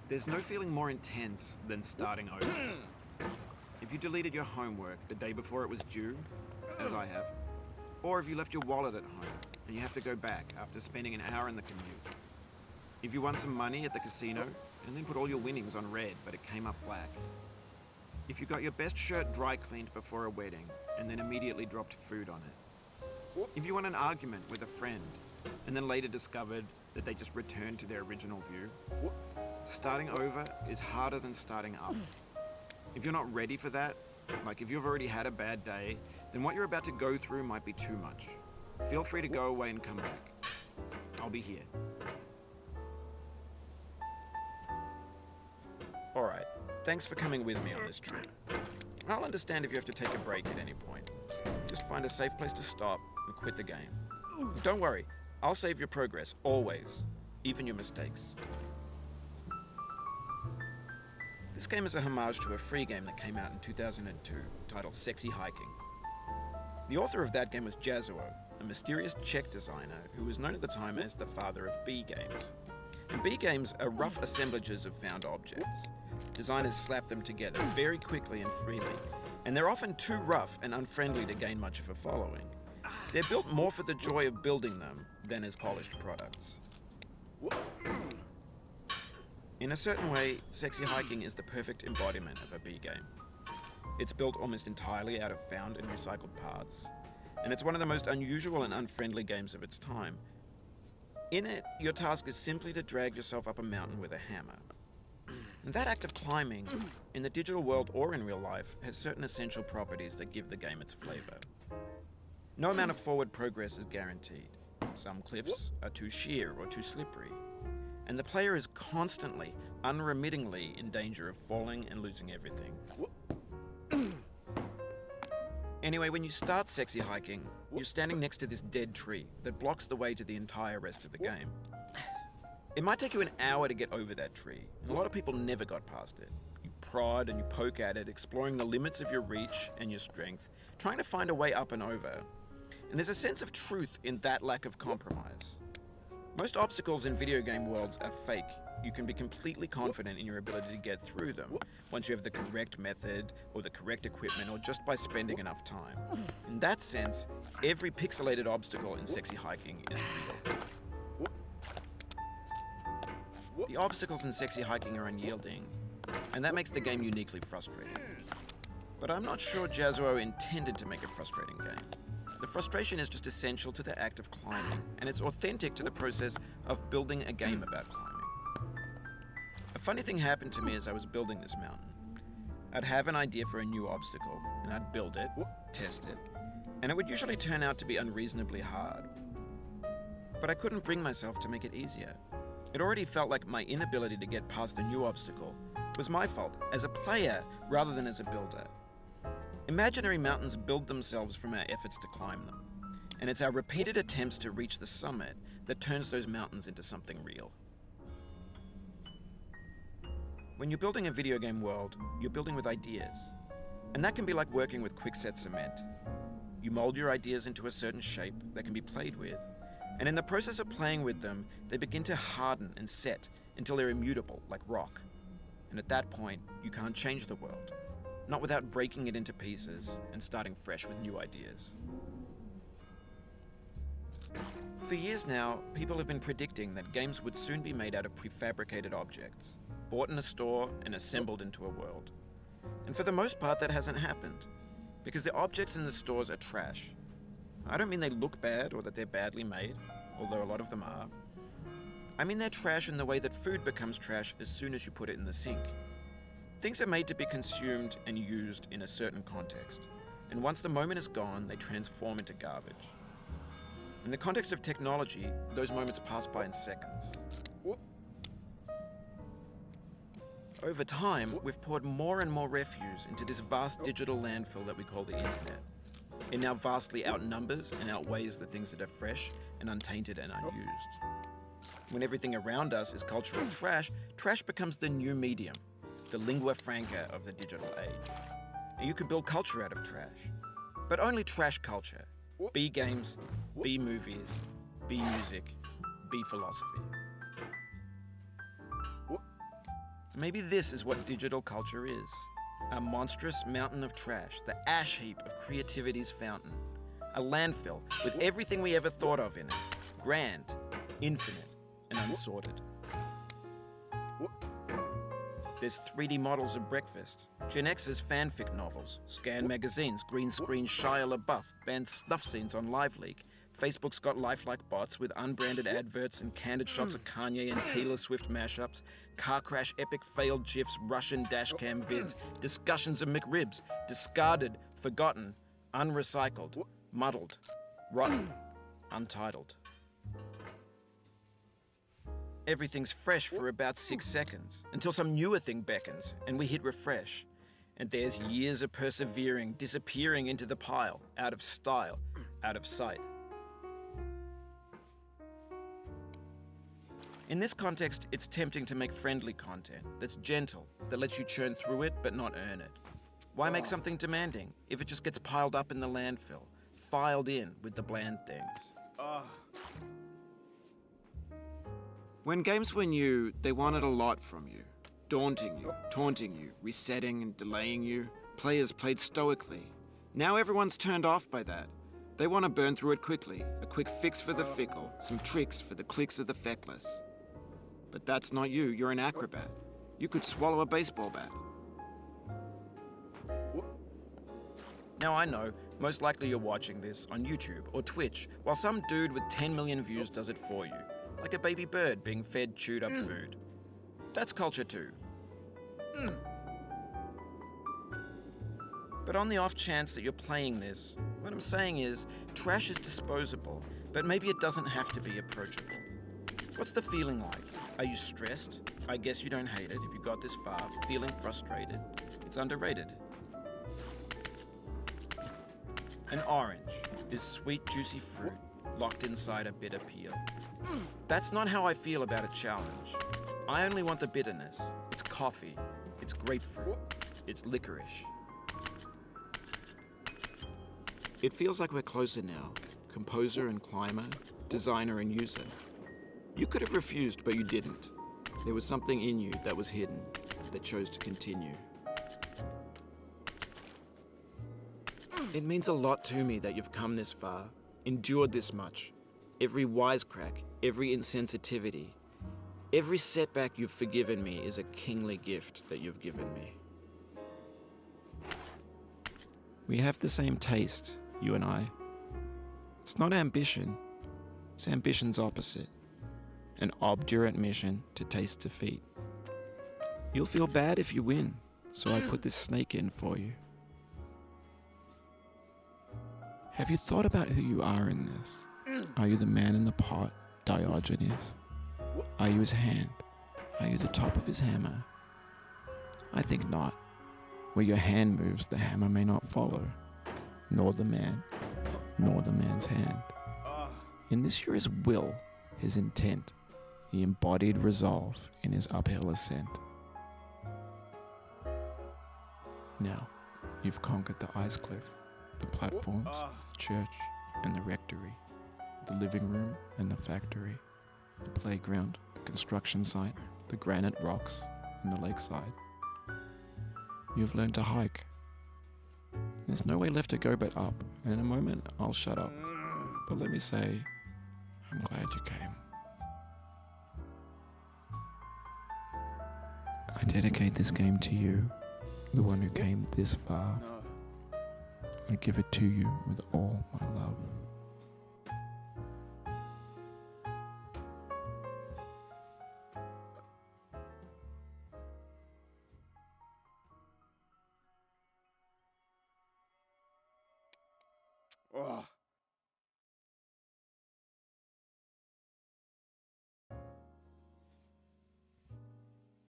There's no feeling more intense than starting over. If you deleted your homework the day before it was due, as I have, or if you left your wallet at home and you have to go back after spending an hour in the commute. If you won some money at the casino and then put all your winnings on red but it came up black. If you got your best shirt dry cleaned before a wedding and then immediately dropped food on it. If you won an argument with a friend and then later discovered that they just returned to their original view. Starting over is harder than starting up. If you're not ready for that, like if you've already had a bad day, then what you're about to go through might be too much. Feel free to go away and come back. I'll be here. Alright, thanks for coming with me on this trip. I'll understand if you have to take a break at any point. Just find a safe place to stop and quit the game. Don't worry, I'll save your progress, always, even your mistakes. This game is a homage to a free game that came out in 2002, titled Sexy Hiking. The author of that game was Jazuo, a mysterious Czech designer who was known at the time as the father of B games. And B games are rough assemblages of found objects. Designers slap them together very quickly and freely, and they're often too rough and unfriendly to gain much of a following. They're built more for the joy of building them than as polished products. In a certain way, Sexy Hiking is the perfect embodiment of a B game. It's built almost entirely out of found and recycled parts, and it's one of the most unusual and unfriendly games of its time. In it, your task is simply to drag yourself up a mountain with a hammer. And that act of climbing, in the digital world or in real life, has certain essential properties that give the game its flavor. No amount of forward progress is guaranteed. Some cliffs are too sheer or too slippery. And the player is constantly, unremittingly in danger of falling and losing everything. Anyway, when you start Sexy Hiking, you're standing next to this dead tree that blocks the way to the entire rest of the game. It might take you an hour to get over that tree, and a lot of people never got past it. You prod and you poke at it, exploring the limits of your reach and your strength, trying to find a way up and over. And there's a sense of truth in that lack of compromise. Most obstacles in video game worlds are fake. You can be completely confident in your ability to get through them once you have the correct method or the correct equipment or just by spending enough time. In that sense, every pixelated obstacle in Sexy Hiking is real. The obstacles in Sexy Hiking are unyielding, and that makes the game uniquely frustrating. But I'm not sure Jazuo intended to make a frustrating game. The frustration is just essential to the act of climbing, and it's authentic to the process of building a game about climbing. A funny thing happened to me as I was building this mountain. I'd have an idea for a new obstacle, and I'd build it, test it, and it would usually turn out to be unreasonably hard. But I couldn't bring myself to make it easier. It already felt like my inability to get past the new obstacle was my fault as a player rather than as a builder. Imaginary mountains build themselves from our efforts to climb them, and it's our repeated attempts to reach the summit that turns those mountains into something real. When you're building a video game world, you're building with ideas, and that can be like working with quickset cement. You mold your ideas into a certain shape that can be played with, and in the process of playing with them, they begin to harden and set until they're immutable, like rock. And at that point, you can't change the world. Not without breaking it into pieces and starting fresh with new ideas. For years now, people have been predicting that games would soon be made out of prefabricated objects, bought in a store and assembled into a world. And for the most part, that hasn't happened, because the objects in the stores are trash. I don't mean they look bad or that they're badly made, although a lot of them are. I mean they're trash in the way that food becomes trash as soon as you put it in the sink. Things are made to be consumed and used in a certain context, and once the moment is gone, they transform into garbage. In the context of technology, those moments pass by in seconds. Over time, we've poured more and more refuse into this vast digital landfill that we call the internet. It now vastly outnumbers and outweighs the things that are fresh and untainted and unused. When everything around us is cultural trash, trash becomes the new medium, the lingua franca of the digital age. And you can build culture out of trash, but only trash culture. B games, B movies, B music, B philosophy. Maybe this is what digital culture is. A monstrous mountain of trash, the ash heap of creativity's fountain. A landfill with everything we ever thought of in it. Grand, infinite, and unsorted. There's 3D models of breakfast, Gen X's fanfic novels, scan magazines, green screen Shia LaBeouf, banned snuff scenes on LiveLeak. Facebook's got lifelike bots with unbranded adverts and candid shots of Kanye and Taylor Swift mashups, car crash epic failed GIFs, Russian dashcam vids, discussions of McRibs, discarded, forgotten, unrecycled, muddled, rotten, untitled. Everything's fresh for about 6 seconds, until some newer thing beckons and we hit refresh. And there's years of persevering, disappearing into the pile, out of style, out of sight. In this context, it's tempting to make friendly content that's gentle, that lets you churn through it but not earn it. Why make something demanding if it just gets piled up in the landfill, filed in with the bland things? When games were new, they wanted a lot from you. Daunting you, taunting you, resetting and delaying you. Players played stoically. Now everyone's turned off by that. They want to burn through it quickly, a quick fix for the fickle, some tricks for the clicks of the feckless. But that's not you, you're an acrobat. You could swallow a baseball bat. Now I know, most likely you're watching this on YouTube or Twitch, while some dude with 10 million views does it for you, like a baby bird being fed chewed up food. That's culture too. But on the off chance that you're playing this, what I'm saying is, trash is disposable, but maybe it doesn't have to be approachable. What's the feeling like? Are you stressed? I guess you don't hate it if you got this far. Feeling frustrated? It's underrated. An orange is sweet, juicy fruit locked inside a bitter peel. That's not how I feel about a challenge. I only want the bitterness. It's coffee. It's grapefruit. It's licorice. It feels like we're closer now. Composer and climber, designer and user. You could have refused, but you didn't. There was something in you that was hidden, that chose to continue. It means a lot to me that you've come this far, endured this much. Every wisecrack, every insensitivity, every setback you've forgiven me is a kingly gift that you've given me. We have the same taste, you and I. It's not ambition, it's ambition's opposite. An obdurate mission to taste defeat. You'll feel bad if you win, so I put this snake in for you. Have you thought about who you are in this? Are you the man in the pot, Diogenes? Are you his hand? Are you the top of his hammer? I think not. Where your hand moves, the hammer may not follow, nor the man, nor the man's hand. In this you're his will, his intent, the embodied resolve in his uphill ascent. Now, you've conquered the ice cliff, the platforms, the church, and the rectory, the living room and the factory, the playground, the construction site, the granite rocks, and the lakeside. You've learned to hike. There's no way left to go but up, and in a moment I'll shut up. But let me say, I'm glad you came. I dedicate this game to you, the one who came this far. I give it to you with all my love. Oh.